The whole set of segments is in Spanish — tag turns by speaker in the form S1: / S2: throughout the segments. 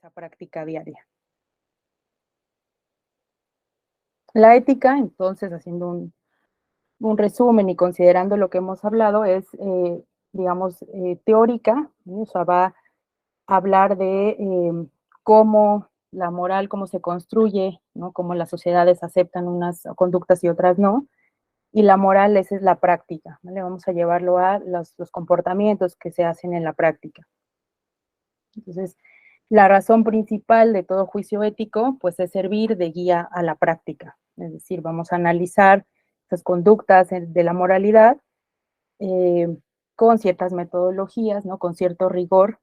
S1: nuestra práctica diaria. La ética, entonces, haciendo un resumen y considerando lo que hemos hablado, es, digamos, teórica, ¿no? O sea, va a hablar de cómo la moral, cómo se construye, ¿no? Cómo las sociedades aceptan unas conductas y otras no. Y la moral, esa es la práctica, ¿vale? Vamos a llevarlo a los comportamientos que se hacen en la práctica. Entonces, la razón principal de todo juicio ético, pues, es servir de guía a la práctica. Es decir, vamos a analizar esas conductas de la moralidad eh, con ciertas metodologías, ¿no? Con cierto rigor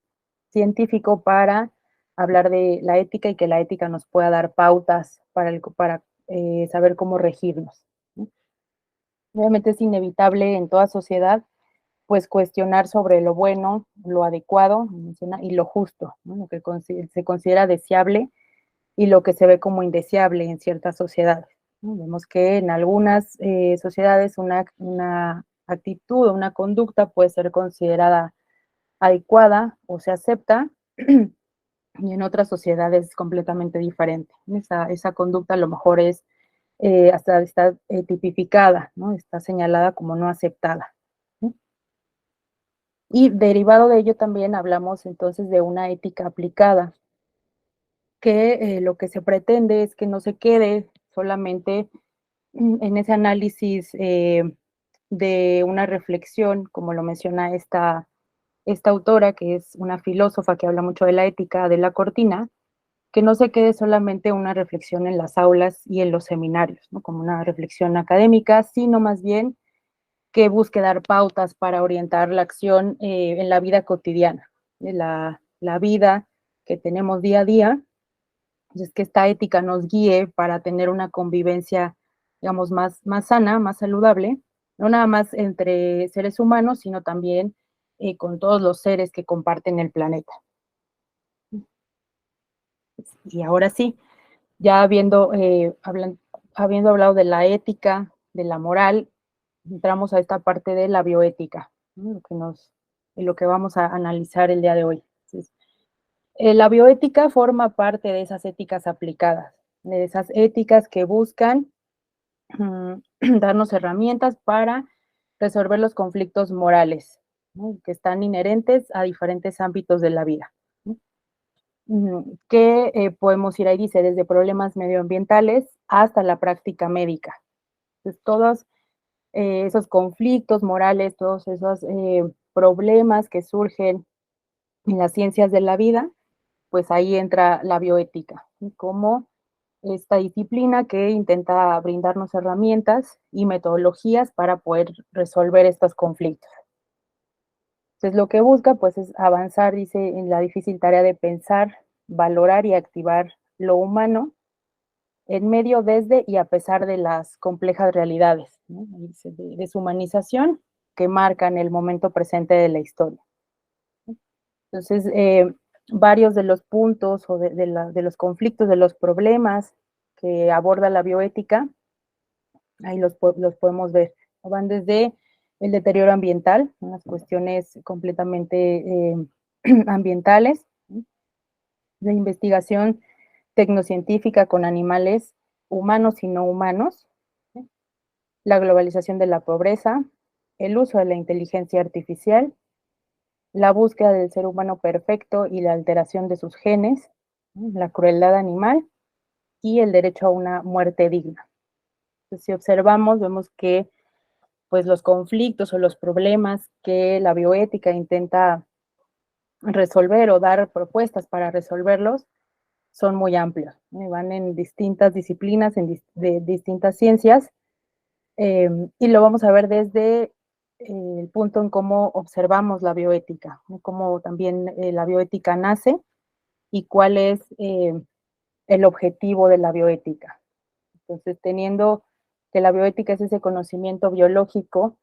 S1: científico para hablar de la ética y que la ética nos pueda dar pautas para saber cómo regirnos, ¿no? Obviamente es inevitable en toda sociedad pues cuestionar sobre lo bueno, lo adecuado y lo justo, ¿no? Lo que se considera deseable y lo que se ve como indeseable en ciertas sociedades, ¿no? Vemos que en algunas sociedades una actitud o una conducta puede ser considerada adecuada o se acepta y en otras sociedades es completamente diferente. Esa conducta a lo mejor es hasta está tipificada, ¿no? Está señalada como no aceptada, ¿sí? Y derivado de ello también hablamos entonces de una ética aplicada, que lo que se pretende es que no se quede solamente en ese análisis de una reflexión, como lo menciona esta autora, que es una filósofa que habla mucho de la ética de la Cortina, que no se quede solamente una reflexión en las aulas y en los seminarios, ¿no? Como una reflexión académica, sino más bien que busque dar pautas para orientar la acción en la vida cotidiana, la vida que tenemos día a día. Entonces, que esta ética nos guíe para tener una convivencia, digamos, más sana, más saludable, no nada más entre seres humanos, sino también con todos los seres que comparten el planeta. Y ahora sí, ya habiendo hablado de la ética, de la moral, entramos a esta parte de la bioética, ¿no? Lo que vamos a analizar el día de hoy. Entonces, la bioética forma parte de esas éticas aplicadas, de esas éticas que buscan darnos herramientas para resolver los conflictos morales, ¿no? Que están inherentes a diferentes ámbitos de la vida, ¿no? Que podemos ir ahí, dice, desde problemas medioambientales hasta la práctica médica. Entonces, todos esos conflictos morales, todos esos problemas que surgen en las ciencias de la vida, pues ahí entra la bioética, ¿sí? Como esta disciplina que intenta brindarnos herramientas y metodologías para poder resolver estos conflictos. Entonces, lo que busca, pues, es avanzar, dice, en la difícil tarea de pensar, valorar y activar lo humano en medio, desde y a pesar de las complejas realidades, ¿no? Dice, de deshumanización que marcan el momento presente de la historia. Entonces, varios de los puntos o de los conflictos, de los problemas que aborda la bioética, ahí los podemos ver. Van desde el deterioro ambiental, unas cuestiones completamente ambientales, ¿sí? De investigación tecnocientífica con animales humanos y no humanos, ¿sí? La globalización de la pobreza, el uso de la inteligencia artificial, la búsqueda del ser humano perfecto y la alteración de sus genes, ¿sí? La crueldad animal y el derecho a una muerte digna. Entonces, si observamos, vemos que pues los conflictos o los problemas que la bioética intenta resolver o dar propuestas para resolverlos son muy amplios, ¿no? Van en distintas disciplinas, de distintas ciencias, y lo vamos a ver desde el punto en cómo observamos la bioética, ¿no? Cómo también la bioética nace y cuál es el objetivo de la bioética. Entonces, teniendo que la bioética es ese conocimiento biológico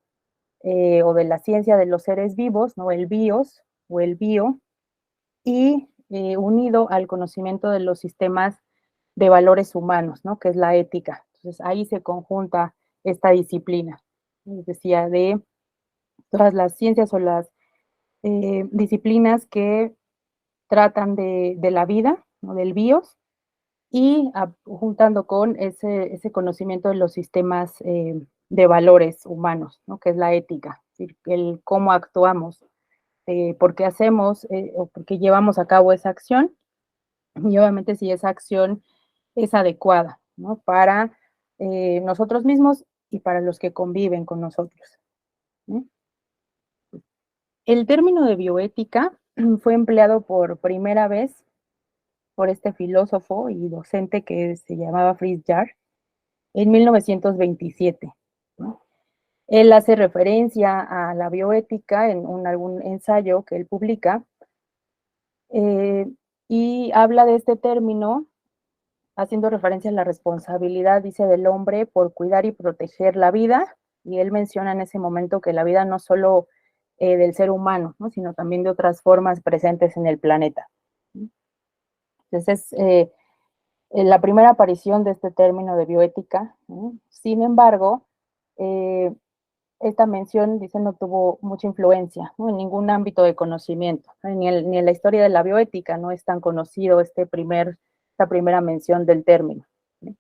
S1: o de la ciencia de los seres vivos, ¿no? El bios o el bio, y unido al conocimiento de los sistemas de valores humanos, ¿no? Que es la ética. Entonces, ahí se conjunta esta disciplina. Les decía, de todas las ciencias o las disciplinas que tratan de la vida, ¿no? Del BIOS, y juntando con ese conocimiento de los sistemas de valores humanos, ¿no? Que es la ética, es decir, el cómo actuamos, por qué hacemos o por qué llevamos a cabo esa acción, y obviamente si esa acción es adecuada, ¿no? Para nosotros mismos y para los que conviven con nosotros, ¿no? El término de bioética fue empleado por primera vez por este filósofo y docente que se llamaba Fritz Jarr en 1927, ¿no? Él hace referencia a la bioética en algún ensayo que él publica, eh, y habla de este término haciendo referencia a la responsabilidad, dice, del hombre por cuidar y proteger la vida, y él menciona en ese momento que la vida no solo del ser humano, ¿no? Sino también de otras formas presentes en el planeta. Entonces, la primera aparición de este término de bioética, ¿no? Sin embargo, eh, esta mención, dice, no tuvo mucha influencia, ¿no? En ningún ámbito de conocimiento, ¿no? Ni en la historia de la bioética no es tan conocido esta primera mención del término, ¿no?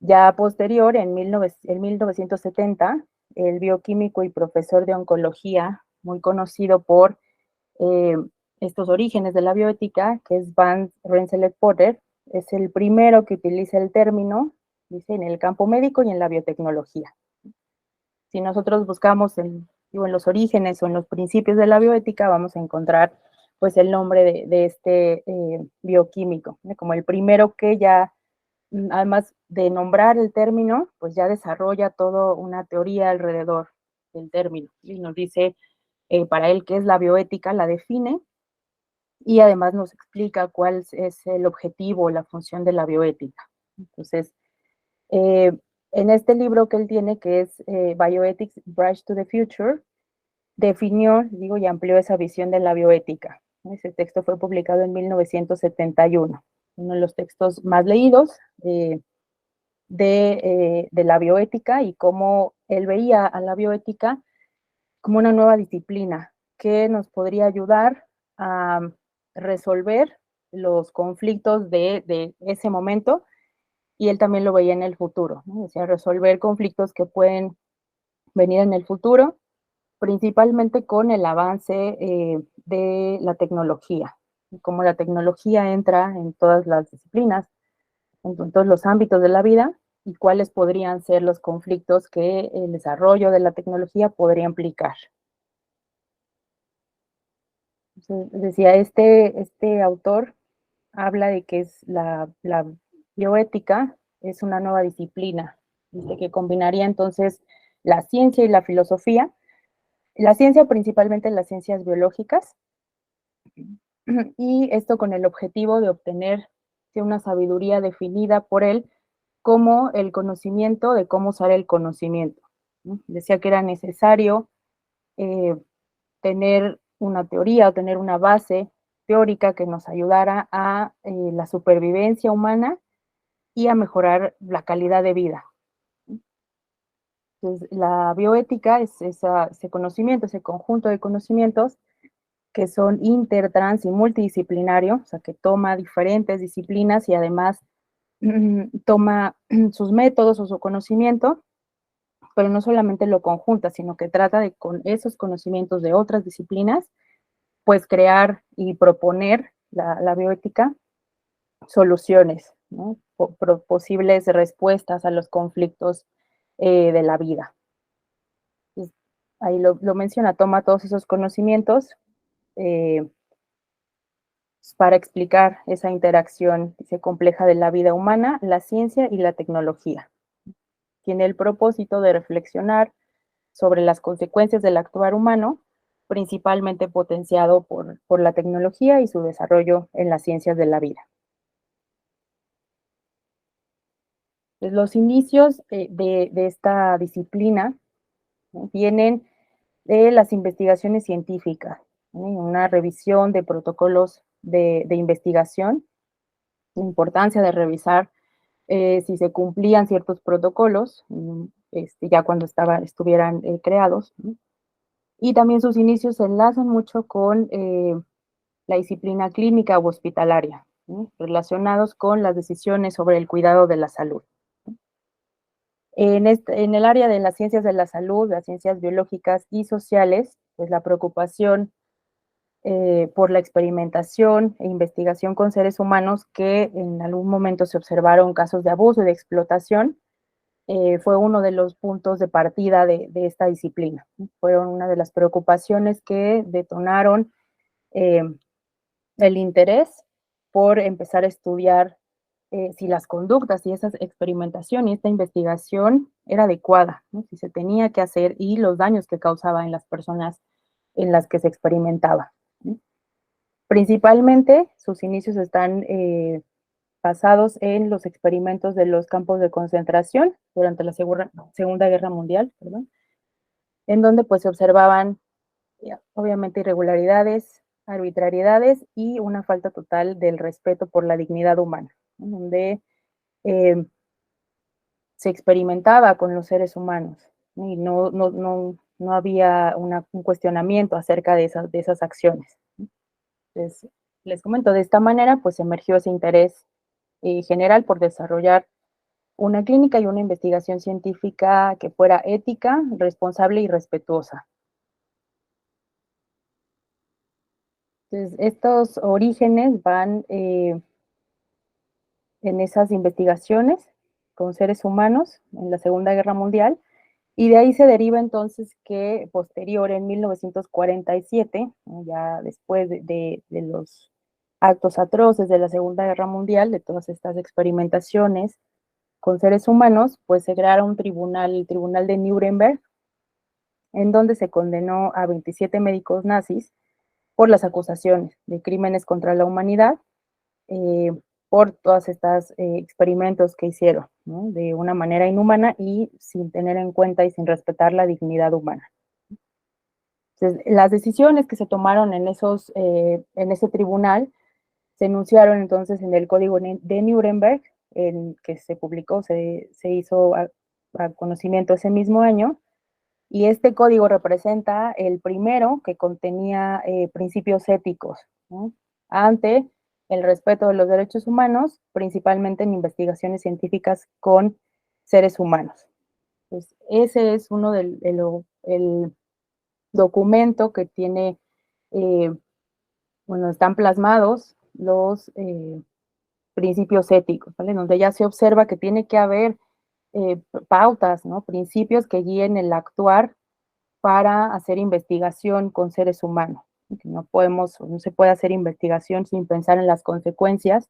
S1: Ya posterior, en 1970, el bioquímico y profesor de oncología, muy conocido por eh, estos orígenes de la bioética, que es Van Rensselaer Potter, es el primero que utiliza el término, dice, en el campo médico y en la biotecnología. Si nosotros buscamos en los orígenes o en los principios de la bioética, vamos a encontrar pues el nombre de este bioquímico, ¿no? Como el primero que ya, además de nombrar el término, pues ya desarrolla toda una teoría alrededor del término y nos dice para él qué es la bioética, la define y además nos explica cuál es el objetivo, la función de la bioética. Entonces, eh, en este libro que él tiene, que es Bioethics, Bridge to the Future, definió, digo, y amplió esa visión de la bioética. Ese texto fue publicado en 1971, uno de los textos más leídos de la bioética y cómo él veía a la bioética como una nueva disciplina que nos podría ayudar a resolver los conflictos de ese momento, y él también lo veía en el futuro, ¿no? Decía, resolver conflictos que pueden venir en el futuro, principalmente con el avance de la tecnología, y cómo la tecnología entra en todas las disciplinas, en todos los ámbitos de la vida, y cuáles podrían ser los conflictos que el desarrollo de la tecnología podría implicar. Entonces, decía, este autor habla de que es la bioética es una nueva disciplina, dice que combinaría entonces la ciencia y la filosofía, la ciencia principalmente las ciencias biológicas, y esto con el objetivo de obtener una sabiduría definida por él como el conocimiento de cómo usar el conocimiento, ¿no? Decía que era necesario eh, tener una teoría o tener una base teórica que nos ayudara a la supervivencia humana y a mejorar la calidad de vida. Entonces, la bioética es ese conocimiento, ese conjunto de conocimientos que son inter, trans y multidisciplinario, o sea, que toma diferentes disciplinas y además toma sus métodos o su conocimiento, pero no solamente lo conjunta, sino que trata de con esos conocimientos de otras disciplinas, pues crear y proponer la bioética soluciones, ¿no? Posibles respuestas a los conflictos de la vida. Pues, ahí lo menciona, toma todos esos conocimientos eh, para explicar esa interacción dice, compleja de la vida humana, la ciencia y la tecnología. Tiene el propósito de reflexionar sobre las consecuencias del actuar humano, principalmente potenciado por la tecnología y su desarrollo en las ciencias de la vida. Pues los inicios de esta disciplina, ¿no? Vienen de las investigaciones científicas, ¿no? Una revisión de protocolos de investigación, la importancia de revisar si se cumplían ciertos protocolos, ya cuando estuvieran creados, ¿no? Y también sus inicios se enlazan mucho con la disciplina clínica u hospitalaria, ¿no?, relacionados con las decisiones sobre el cuidado de la salud. En el área de las ciencias de la salud, las ciencias biológicas y sociales, pues la preocupación por la experimentación e investigación con seres humanos que en algún momento se observaron casos de abuso y de explotación, fue uno de los puntos de partida de esta disciplina. Fueron una de las preocupaciones que detonaron eh, el interés por empezar a estudiar si las conductas y esa experimentación y esta investigación era adecuada, ¿no?, si se tenía que hacer y los daños que causaba en las personas en las que se experimentaba, ¿no? Principalmente, sus inicios están basados en los experimentos de los campos de concentración durante la Segunda Guerra Mundial, perdón, en donde pues se observaban obviamente irregularidades, arbitrariedades y una falta total del respeto por la dignidad humana, ¿no?, donde eh, se experimentaba con los seres humanos, ¿no?, y no había un cuestionamiento acerca de esas acciones. Entonces, les comento, de esta manera, pues emergió ese interés general por desarrollar una clínica y una investigación científica que fuera ética, responsable y respetuosa. Entonces, estos orígenes van en esas investigaciones con seres humanos en la Segunda Guerra Mundial, y de ahí se deriva entonces que posterior, en 1947, ¿no?, ya después de los actos atroces de la Segunda Guerra Mundial, de todas estas experimentaciones con seres humanos, pues se creara un tribunal, el Tribunal de Nuremberg, en donde se condenó a 27 médicos nazis por las acusaciones de crímenes contra la humanidad, eh, por todas estas experimentos que hicieron, ¿no?, de una manera inhumana y sin tener en cuenta y sin respetar la dignidad humana. Entonces, las decisiones que se tomaron en ese tribunal se enunciaron entonces en el Código de Nuremberg, en que se publicó, se hizo a conocimiento ese mismo año, y este código representa el primero que contenía principios éticos, ¿no?, ante el respeto de los derechos humanos, principalmente en investigaciones científicas con seres humanos. Pues ese es uno el documento que tiene, eh, bueno, están plasmados los principios éticos, ¿vale? Donde ya se observa que tiene que haber pautas, ¿no?, principios que guíen el actuar para hacer investigación con seres humanos, que no se puede hacer investigación sin pensar en las consecuencias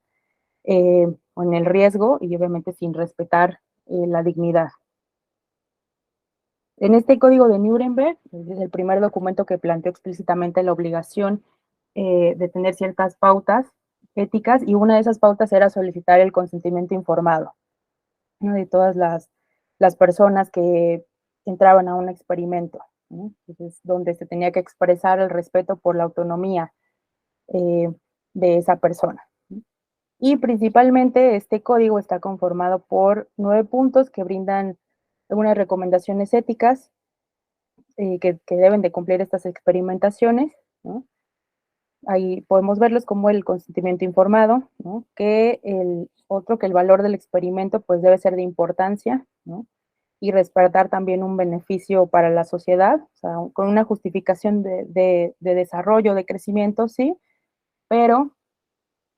S1: o en el riesgo y obviamente sin respetar la dignidad. En este Código de Nuremberg, es el primer documento que planteó explícitamente la obligación de tener ciertas pautas éticas, y una de esas pautas era solicitar el consentimiento informado, ¿no?, de todas las personas que entraban a un experimento, ¿no? Entonces, donde se tenía que expresar el respeto por la autonomía eh, de esa persona, ¿no? Y principalmente este código está conformado por 9 puntos que brindan algunas recomendaciones éticas que deben de cumplir estas experimentaciones, ¿no? Ahí podemos verlos como el consentimiento informado, ¿no?, que que el valor del experimento, pues, debe ser de importancia, ¿no?, y respetar también un beneficio para la sociedad, o sea, con una justificación de desarrollo, de crecimiento, sí, pero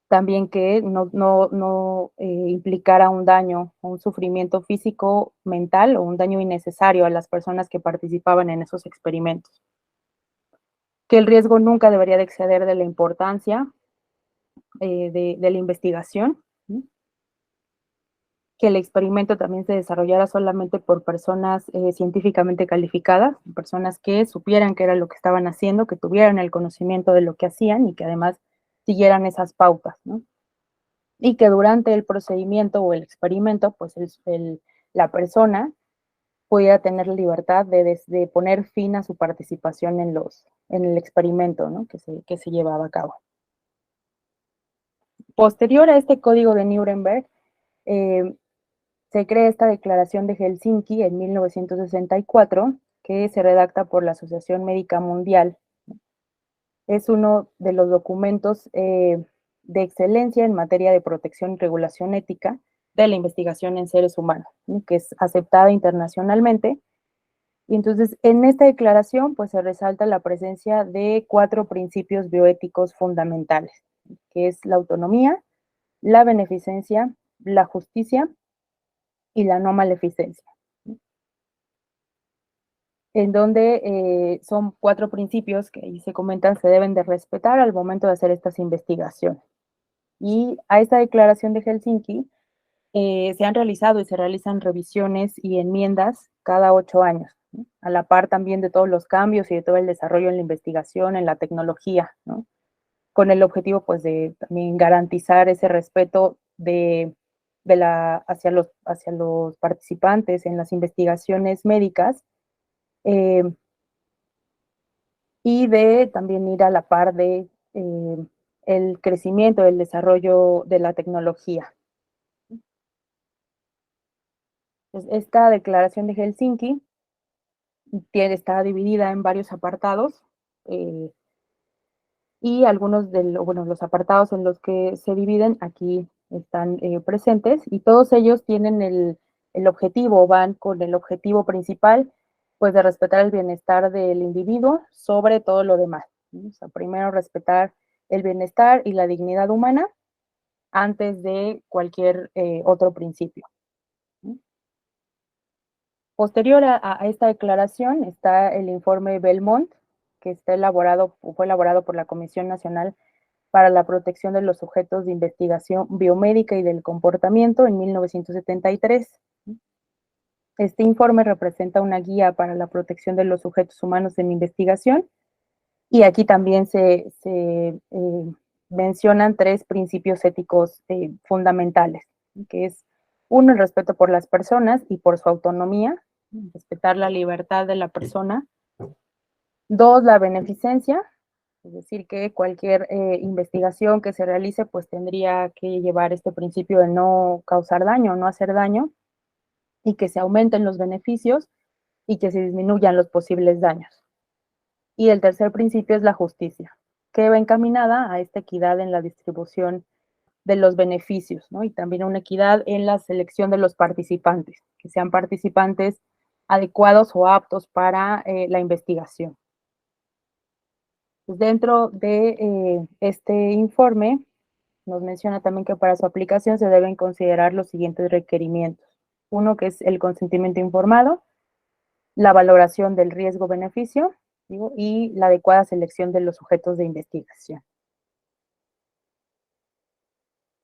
S1: también que no implicara un daño, un sufrimiento físico, mental o un daño innecesario a las personas que participaban en esos experimentos. Que el riesgo nunca debería de exceder de la importancia de la investigación, ¿sí? Que el experimento también se desarrollara solamente por personas científicamente calificadas, personas que supieran qué era lo que estaban haciendo, que tuvieran el conocimiento de lo que hacían y que además siguieran esas pautas, ¿no? Y que durante el procedimiento o el experimento, pues la persona pudiera tener la libertad de poner fin a su participación en el experimento, ¿no?, que se llevaba a cabo. Posterior a este Código de Nuremberg, eh, se crea esta Declaración de Helsinki en 1964, que se redacta por la Asociación Médica Mundial. Es uno de los documentos de excelencia en materia de protección y regulación ética de la investigación en seres humanos, ¿no? Que es aceptada internacionalmente. Y entonces, en esta declaración, pues se resalta la presencia de 4 principios bioéticos fundamentales, que es la autonomía, la beneficencia, la justicia y la no maleficencia, ¿no? En donde son 4 principios que ahí se comentan se deben de respetar al momento de hacer estas investigaciones. Y a esta declaración de Helsinki se han realizado y se realizan revisiones y enmiendas cada 8 años, ¿no? A la par también de todos los cambios y de todo el desarrollo en la investigación, en la tecnología, ¿no? Con el objetivo, pues, de también garantizar ese respeto hacia los participantes en las investigaciones médicas, eh, y de también ir a la par de el crecimiento, el desarrollo de la tecnología. Pues, esta declaración de Helsinki está dividida en varios apartados, eh, y algunos bueno, los apartados en los que se dividen aquí están presentes y todos ellos tienen el objetivo, van con el objetivo principal, pues de respetar el bienestar del individuo sobre todo lo demás, ¿no? O sea, primero respetar el bienestar y la dignidad humana antes de cualquier otro principio, ¿no? Posterior a esta declaración está el informe Belmont, que fue elaborado por la Comisión Nacional para la Protección de los Sujetos de Investigación Biomédica y del Comportamiento en 1973. Este informe representa una guía para la protección de los sujetos humanos en investigación y aquí también se mencionan 3 principios éticos fundamentales, que es uno, el respeto por las personas y por su autonomía, respetar la libertad de la persona. 2, la beneficencia, es decir, que cualquier investigación que se realice, pues tendría que llevar este principio de no causar daño, no hacer daño, y que se aumenten los beneficios y que se disminuyan los posibles daños. Y el tercer principio es la justicia, que va encaminada a esta equidad en la distribución de los beneficios, ¿no? Y también una equidad en la selección de los participantes, que sean participantes adecuados o aptos para la investigación. Pues dentro de este informe nos menciona también que para su aplicación se deben considerar los siguientes requerimientos. Uno, que es el consentimiento informado, la valoración del riesgo-beneficio y la adecuada selección de los sujetos de investigación.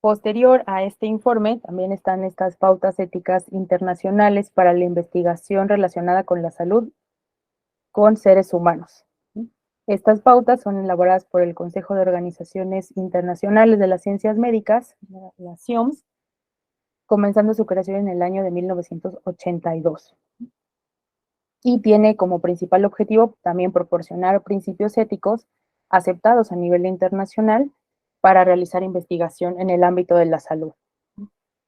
S1: Posterior a este informe, también están estas pautas éticas internacionales para la investigación relacionada con la salud con seres humanos. Estas pautas son elaboradas por el Consejo de Organizaciones Internacionales de las Ciencias Médicas, la CIOMS, comenzando su creación en el año de 1982. Y tiene como principal objetivo también proporcionar principios éticos aceptados a nivel internacional para realizar investigación en el ámbito de la salud.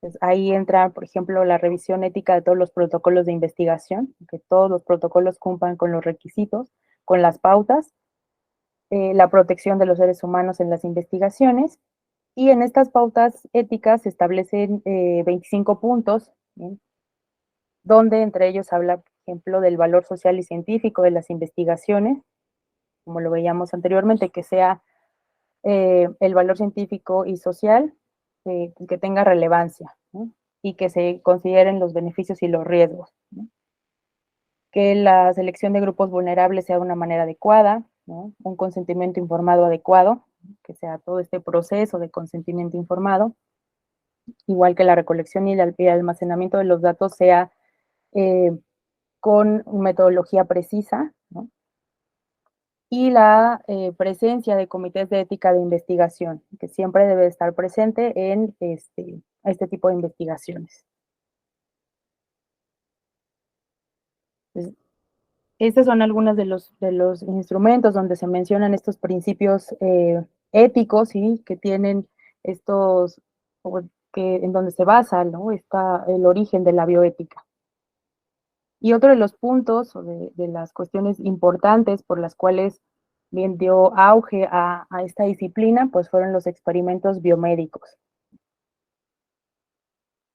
S1: Entonces, ahí entra, por ejemplo, la revisión ética de todos los protocolos de investigación, que todos los protocolos cumplan con los requisitos, con las pautas, la protección de los seres humanos en las investigaciones, y en estas pautas éticas se establecen 25 puntos, ¿bien? Donde entre ellos habla, por ejemplo, del valor social y científico de las investigaciones, como lo veíamos anteriormente, que sea el valor científico y social que tenga relevancia, ¿no? Y que se consideren los beneficios y los riesgos, ¿no? Que la selección de grupos vulnerables sea de una manera adecuada, ¿no? Un consentimiento informado adecuado, que sea todo este proceso de consentimiento informado, igual que la recolección y el almacenamiento de los datos sea con metodología precisa, ¿no? Y la presencia de comités de ética de investigación, que siempre debe estar presente en este tipo de investigaciones. Pues, estos son algunos de los instrumentos donde se mencionan estos principios éticos y que tienen estos, en donde se basa, ¿no? Está el origen de la bioética. Y otro de los puntos o de las cuestiones importantes por las cuales bien dio auge a esta disciplina, pues fueron los experimentos biomédicos,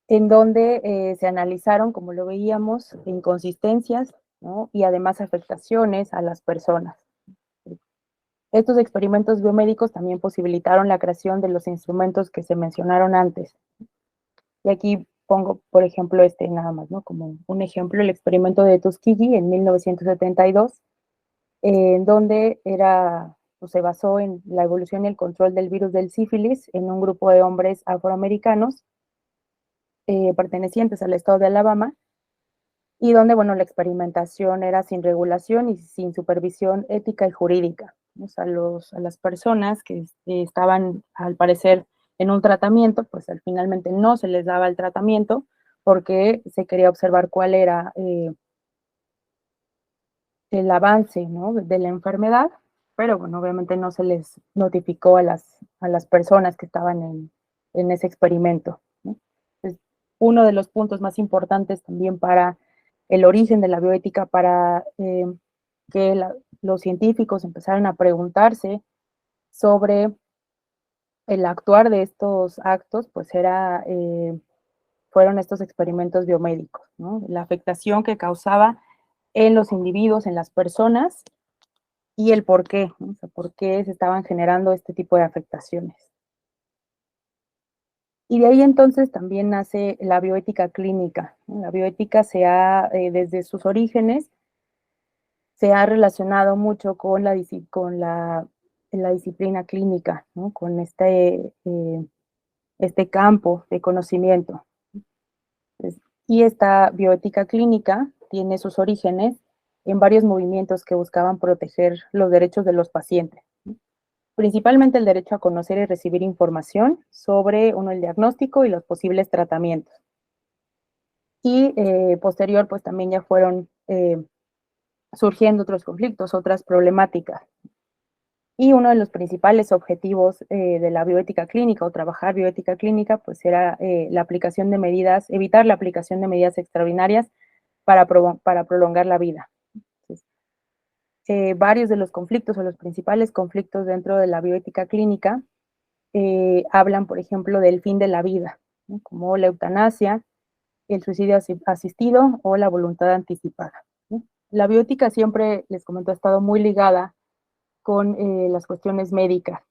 S1: en donde se analizaron, como lo veíamos, inconsistencias, ¿no? Y además afectaciones a las personas. Estos experimentos biomédicos también posibilitaron la creación de los instrumentos que se mencionaron antes. Y aquí pongo, por ejemplo, este nada más, ¿no? Como un ejemplo, el experimento de Tuskegee en 1972, en donde pues, se basó en la evolución y el control del virus del sífilis en un grupo de hombres afroamericanos pertenecientes al estado de Alabama, y donde, bueno, la experimentación era sin regulación y sin supervisión ética y jurídica. O sea, a las personas que estaban, al parecer, en un tratamiento, pues al finalmente no se les daba el tratamiento porque se quería observar cuál era el avance, ¿no? De la enfermedad, pero bueno, obviamente no se les notificó a las personas que estaban en ese experimento, ¿no? Es uno de los puntos más importantes también para el origen de la bioética, para que los científicos empezaran a preguntarse sobre el actuar de estos actos, pues fueron estos experimentos biomédicos, ¿no? La afectación que causaba en los individuos, en las personas, y el por qué, ¿no? O sea, por qué se estaban generando este tipo de afectaciones. Y de ahí entonces también nace la bioética clínica, ¿no? La bioética desde sus orígenes, se ha relacionado mucho con la disciplina clínica, ¿no? Con este campo de conocimiento. Y esta bioética clínica tiene sus orígenes en varios movimientos que buscaban proteger los derechos de los pacientes, ¿no? Principalmente el derecho a conocer y recibir información sobre el diagnóstico y los posibles tratamientos. Y posterior, pues también ya fueron surgiendo otros conflictos, otras problemáticas. Y uno de los principales objetivos de la bioética clínica o trabajar bioética clínica, pues era la aplicación de medidas, evitar la aplicación de medidas extraordinarias para prolongar la vida. Entonces, varios de los conflictos o los principales conflictos dentro de la bioética clínica hablan, por ejemplo, del fin de la vida, ¿no? Como la eutanasia, el suicidio asistido o la voluntad anticipada, ¿no? La bioética siempre, les comento, ha estado muy ligada con las cuestiones médicas.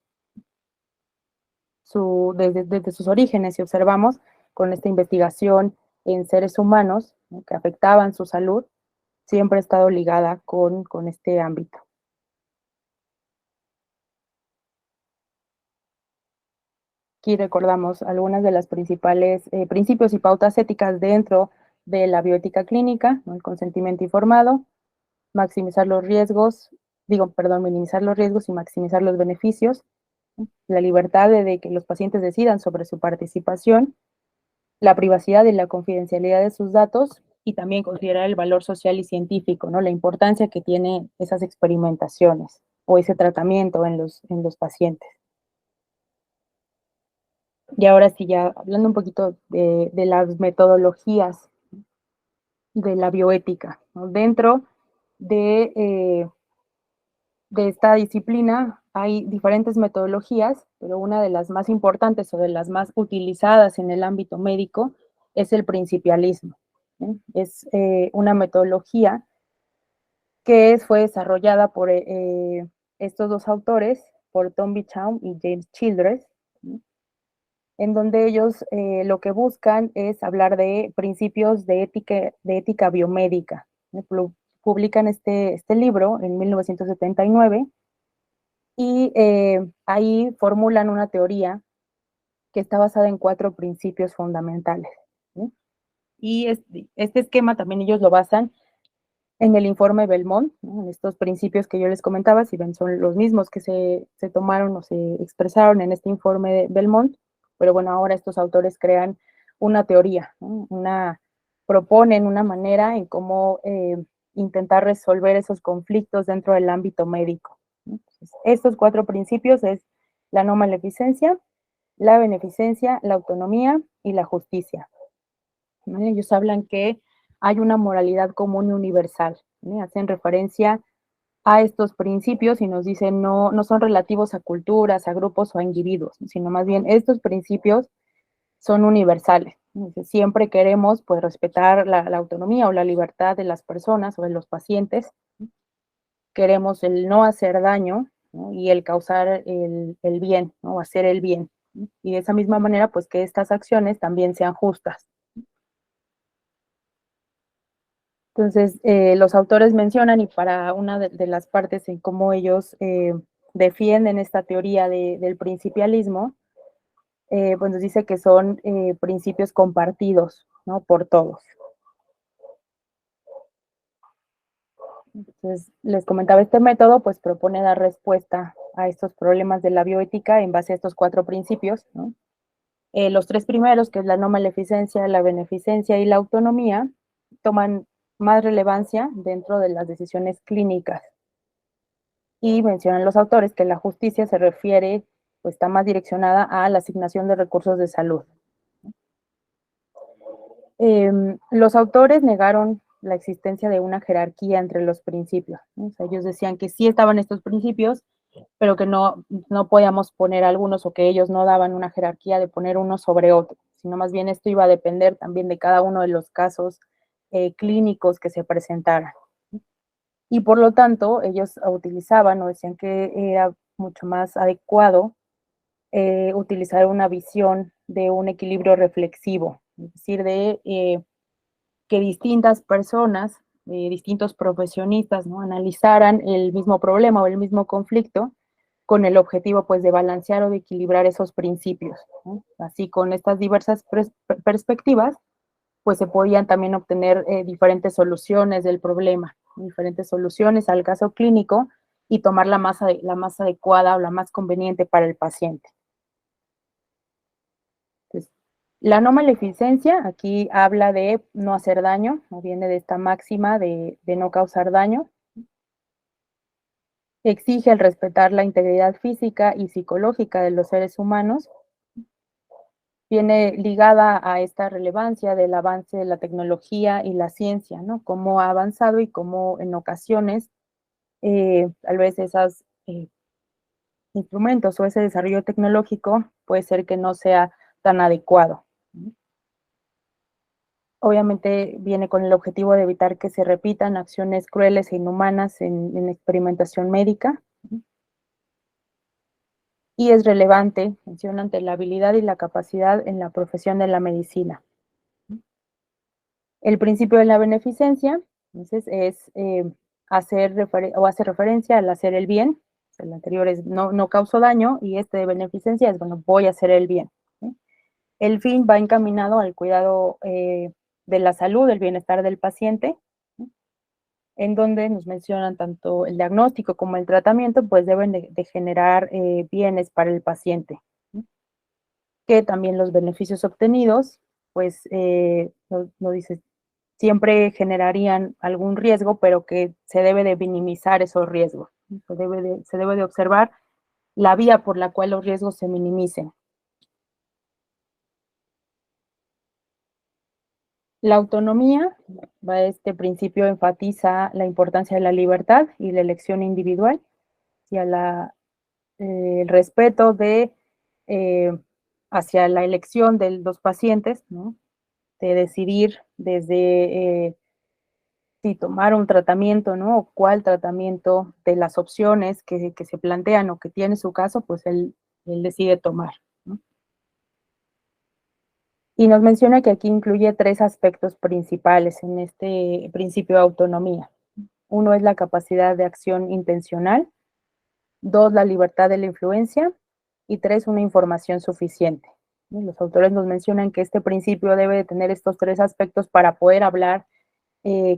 S1: Desde sus orígenes, si observamos, con esta investigación en seres humanos, ¿no? Que afectaban su salud, siempre ha estado ligada con este ámbito. Aquí recordamos algunas de las principales principios y pautas éticas dentro de la bioética clínica, ¿no? El consentimiento informado, maximizar los riesgos, minimizar los riesgos y maximizar los beneficios, ¿no? La libertad de que los pacientes decidan sobre su participación, la privacidad y la confidencialidad de sus datos, y también considerar el valor social y científico, ¿no? La importancia que tiene esas experimentaciones o ese tratamiento en los pacientes. Y ahora sí, ya hablando un poquito de las metodologías de la bioética, ¿no? Dentro de, eh, de esta disciplina hay diferentes metodologías, pero una de las más importantes o de las más utilizadas en el ámbito médico es el principialismo, ¿sí? Es una metodología que fue desarrollada por estos dos autores, por Tom Bicham y James Childress, ¿sí? En donde ellos lo que buscan es hablar de principios de ética biomédica, ¿no? Publican este libro en 1979 y ahí formulan una teoría que está basada en 4 principios fundamentales, ¿sí? Y este esquema también ellos lo basan en el informe Belmont, ¿no? En estos principios que yo les comentaba, si ven, son los mismos que se tomaron o se expresaron en este informe de Belmont, pero bueno, ahora estos autores crean una teoría, ¿no? Proponen una manera en cómo intentar resolver esos conflictos dentro del ámbito médico, ¿no? Entonces, estos 4 principios es la no maleficencia, la beneficencia, la autonomía y la justicia, ¿vale? Ellos hablan que hay una moralidad común y universal, ¿sí? Hacen referencia a estos principios y nos dice no son relativos a culturas, a grupos o a individuos, sino más bien estos principios son universales. Dice, siempre queremos pues respetar la autonomía o la libertad de las personas o de los pacientes, queremos el no hacer daño, ¿no? Y el causar el bien, ¿no? Hacer el bien, ¿no? Y de esa misma manera pues que estas acciones también sean justas. Entonces, los autores mencionan, y para una de las partes en cómo ellos defienden esta teoría del principialismo, pues nos dice que son principios compartidos, ¿no? Por todos. Entonces, les comentaba, este método pues propone dar respuesta a estos problemas de la bioética en base a estos 4 principios, ¿no? Los 3 primeros, que es la no maleficencia, la beneficencia y la autonomía, toman más relevancia dentro de las decisiones clínicas. Y mencionan los autores que la justicia se refiere, o está más direccionada a la asignación de recursos de salud. Los autores negaron la existencia de una jerarquía entre los principios, ¿no? O sea, ellos decían que sí estaban estos principios, pero que no podíamos poner algunos, o que ellos no daban una jerarquía de poner uno sobre otro, sino más bien esto iba a depender también de cada uno de los casos clínicos que se presentaran. Y por lo tanto, ellos utilizaban o decían que era mucho más adecuado utilizar una visión de un equilibrio reflexivo, es decir, de que distintas personas, distintos profesionistas, ¿no? Analizaran el mismo problema o el mismo conflicto con el objetivo pues de balancear o de equilibrar esos principios, ¿no? Así, con estas diversas perspectivas, pues se podían también obtener diferentes soluciones del problema, diferentes soluciones al caso clínico, y tomar la más adecuada o la más conveniente para el paciente. Entonces, la no maleficencia aquí habla de no hacer daño, no viene de esta máxima de no causar daño. Exige el respetar la integridad física y psicológica de los seres humanos. Viene ligada a esta relevancia del avance de la tecnología y la ciencia, ¿no? Cómo ha avanzado y cómo en ocasiones tal vez esos instrumentos o ese desarrollo tecnológico puede ser que no sea tan adecuado, ¿no? Obviamente viene con el objetivo de evitar que se repitan acciones crueles e inhumanas en experimentación médica. Y es relevante, menciona, ante la habilidad y la capacidad en la profesión de la medicina. El principio de la beneficencia, entonces, es hacer referencia al hacer el bien. El anterior es no causo daño, y este de beneficencia es, bueno, voy a hacer el bien, ¿sí? El fin va encaminado al cuidado de la salud, del bienestar del paciente, ¿sí? En donde nos mencionan tanto el diagnóstico como el tratamiento, pues deben de generar bienes para el paciente, ¿sí? Que también los beneficios obtenidos, pues, no dice, siempre generarían algún riesgo, pero que se debe de minimizar esos riesgos. Se debe de observar la vía por la cual los riesgos se minimicen. La autonomía, este principio enfatiza la importancia de la libertad y la elección individual, y a el respeto eh, hacia la elección de los pacientes, ¿no? De decidir desde si tomar un tratamiento, ¿no? O cuál tratamiento de las opciones que se plantean o que tiene su caso, pues él decide tomar, ¿no? Y nos menciona que aquí incluye 3 aspectos principales en este principio de autonomía. Uno es la capacidad de acción intencional, 2, la libertad de la influencia, y 3, una información suficiente. Los autores nos mencionan que este principio debe de tener estos 3 aspectos para poder hablar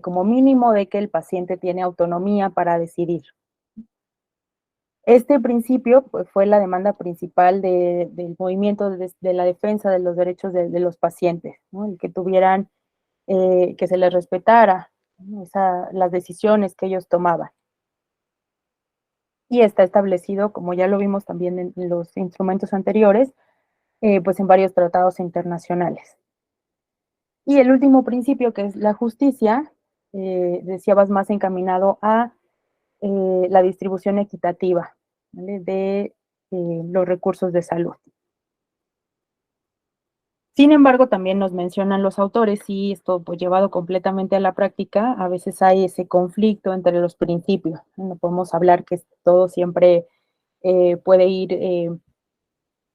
S1: como mínimo de que el paciente tiene autonomía para decidir. Este principio pues, fue la demanda principal del movimiento de la defensa de los derechos de los pacientes, ¿no? El que tuvieran, que se les respetara, ¿no? Las decisiones que ellos tomaban. Y está establecido, como ya lo vimos también en los instrumentos anteriores, pues en varios tratados internacionales. Y el último principio, que es la justicia, decía, vas más encaminado a la distribución equitativa, ¿vale? de los recursos de salud. Sin embargo, también nos mencionan los autores, y esto pues llevado completamente a la práctica, a veces hay ese conflicto entre los principios. No podemos hablar que todo siempre puede ir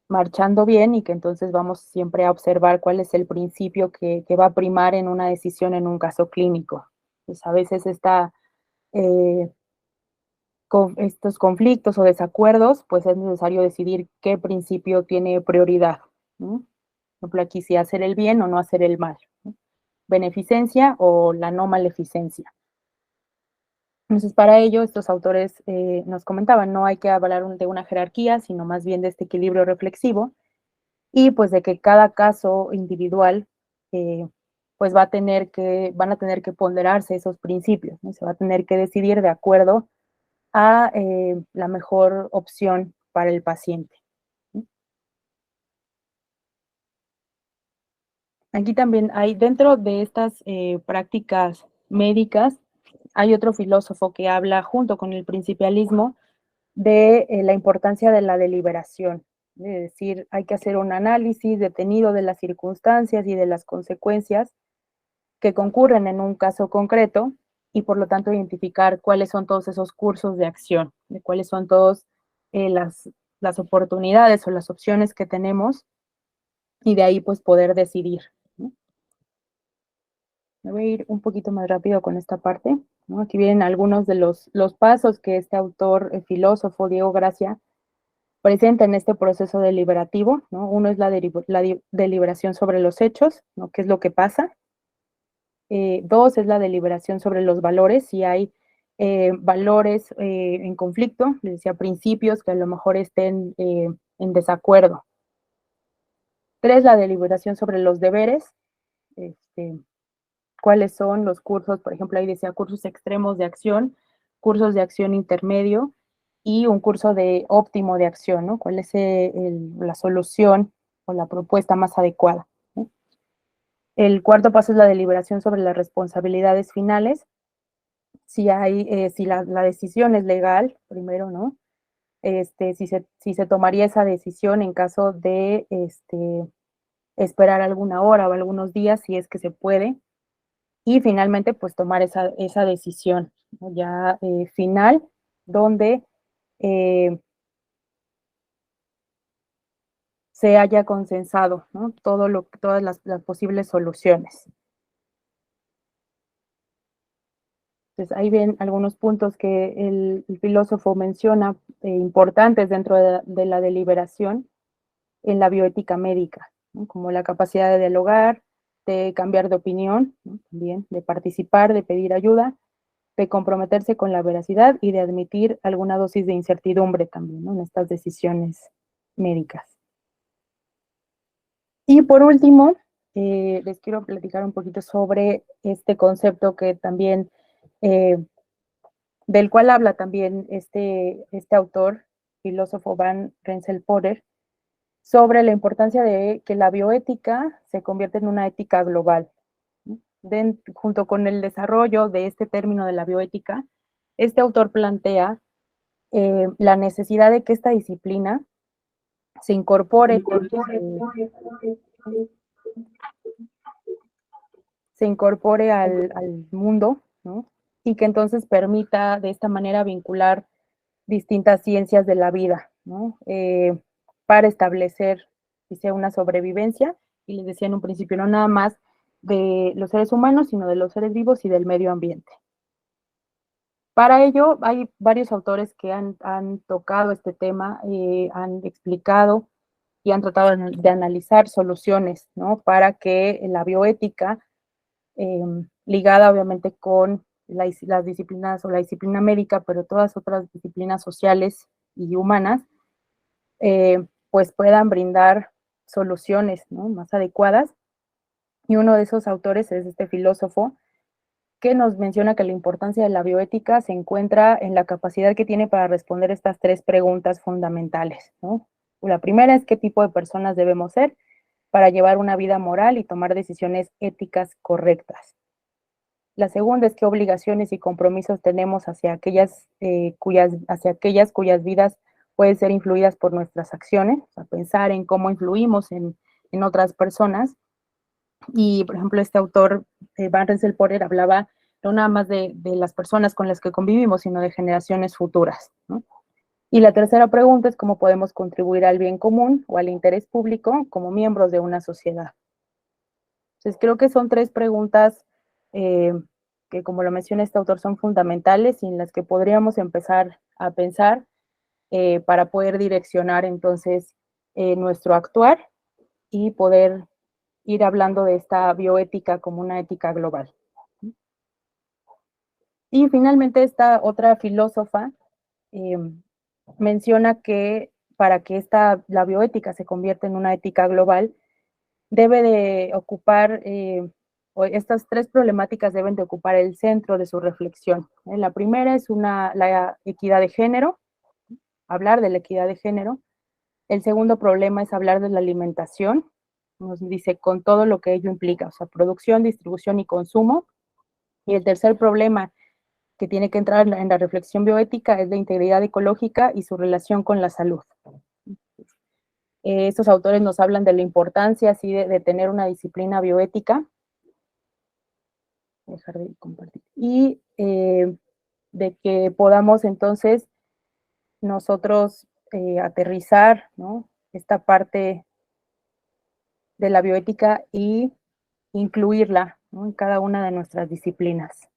S1: marchando bien y que entonces vamos siempre a observar cuál es el principio que va a primar en una decisión en un caso clínico. Pues a veces eh, estos conflictos o desacuerdos, pues es necesario decidir qué principio tiene prioridad, ¿no? Por ejemplo, aquí si hacer el bien o no hacer el mal, ¿no? Beneficencia o la no maleficencia. Entonces, para ello, estos autores nos comentaban, no hay que hablar de una jerarquía, sino más bien de este equilibrio reflexivo, y pues de que cada caso individual, pues van a tener que ponderarse esos principios, ¿no? Se va a tener que decidir de acuerdo a la mejor opción para el paciente. Aquí también hay, dentro de estas prácticas médicas, hay otro filósofo que habla junto con el principialismo de la importancia de la deliberación. Es decir, hay que hacer un análisis detenido de las circunstancias y de las consecuencias que concurren en un caso concreto y por lo tanto identificar cuáles son todos esos cursos de acción, de cuáles son todas las oportunidades o las opciones que tenemos y de ahí pues poder decidir, ¿no? Me voy a ir un poquito más rápido con esta parte, ¿no? Aquí vienen algunos de los pasos que este autor, el filósofo Diego Gracia, presenta en este proceso deliberativo, ¿no? Uno es la deliberación sobre los hechos, ¿no? ¿Qué es lo que pasa? Dos es la deliberación sobre los valores, si hay valores en conflicto, les decía principios que a lo mejor estén en desacuerdo. Tres, la deliberación sobre los deberes, este, cuáles son los cursos, por ejemplo, ahí decía cursos extremos de acción, cursos de acción intermedio y un curso de óptimo de acción, ¿no? ¿Cuál es la solución o la propuesta más adecuada, ¿no? El cuarto paso es la deliberación sobre las responsabilidades finales, si la decisión es legal, primero, ¿no? Si se tomaría esa decisión en caso de esperar alguna hora o algunos días, si es que se puede, y finalmente, pues tomar esa decisión, ¿no? Ya final, donde eh, se haya consensado, ¿no? Todas las posibles soluciones. Entonces, ahí ven algunos puntos que el filósofo menciona importantes dentro de la deliberación en la bioética médica, ¿no? Como la capacidad de dialogar, de cambiar de opinión, ¿no? También de participar, de pedir ayuda, de comprometerse con la veracidad y de admitir alguna dosis de incertidumbre también, ¿no? En estas decisiones médicas. Y por último, les quiero platicar un poquito sobre este concepto que también eh, del cual habla también este autor, filósofo Van Rensselaer, sobre la importancia de que la bioética se convierta en una ética global, ¿no? Junto con el desarrollo de este término de la bioética, este autor plantea la necesidad de que esta disciplina se incorpore, se incorpore al mundo, ¿no? Y que entonces permita de esta manera vincular distintas ciencias de la vida, ¿no? Para establecer, que sea una sobrevivencia, y les decía en un principio, no nada más de los seres humanos, sino de los seres vivos y del medio ambiente. Para ello, hay varios autores que han tocado este tema, han explicado y han tratado de analizar soluciones, ¿no? Para que la bioética, eh, ligada obviamente con las disciplinas o la disciplina médica, pero todas otras disciplinas sociales y humanas, pues puedan brindar soluciones, ¿no? Más adecuadas. Y uno de esos autores es este filósofo que nos menciona que la importancia de la bioética se encuentra en la capacidad que tiene para responder estas tres preguntas fundamentales, ¿no? La primera es qué tipo de personas debemos ser para llevar una vida moral y tomar decisiones éticas correctas. La segunda es qué obligaciones y compromisos tenemos hacia hacia aquellas cuyas vidas pueden ser influidas por nuestras acciones, o sea, pensar en cómo influimos en otras personas. Y, por ejemplo, este autor, Van Rensselaer, hablaba no nada más de las personas con las que convivimos, sino de generaciones futuras, ¿no? Y la tercera pregunta es cómo podemos contribuir al bien común o al interés público como miembros de una sociedad. Entonces, creo que son tres preguntas eh, que, como lo menciona este autor, son fundamentales y en las que podríamos empezar a pensar para poder direccionar entonces nuestro actuar y poder ir hablando de esta bioética como una ética global. Y finalmente esta otra filósofa eh, menciona que para que la bioética se convierta en una ética global, debe de ocupar, o estas tres problemáticas deben de ocupar el centro de su reflexión. La primera es la equidad de género, hablar de la equidad de género. El segundo problema es hablar de la alimentación, nos dice con todo lo que ello implica, o sea, producción, distribución y consumo. Y el tercer problema que tiene que entrar en la reflexión bioética es la integridad ecológica y su relación con la salud. Estos autores nos hablan de la importancia así de tener una disciplina bioética. Dejar de compartir. Y de que podamos entonces nosotros aterrizar, ¿no?, esta parte de la bioética y incluirla, ¿no?, en cada una de nuestras disciplinas.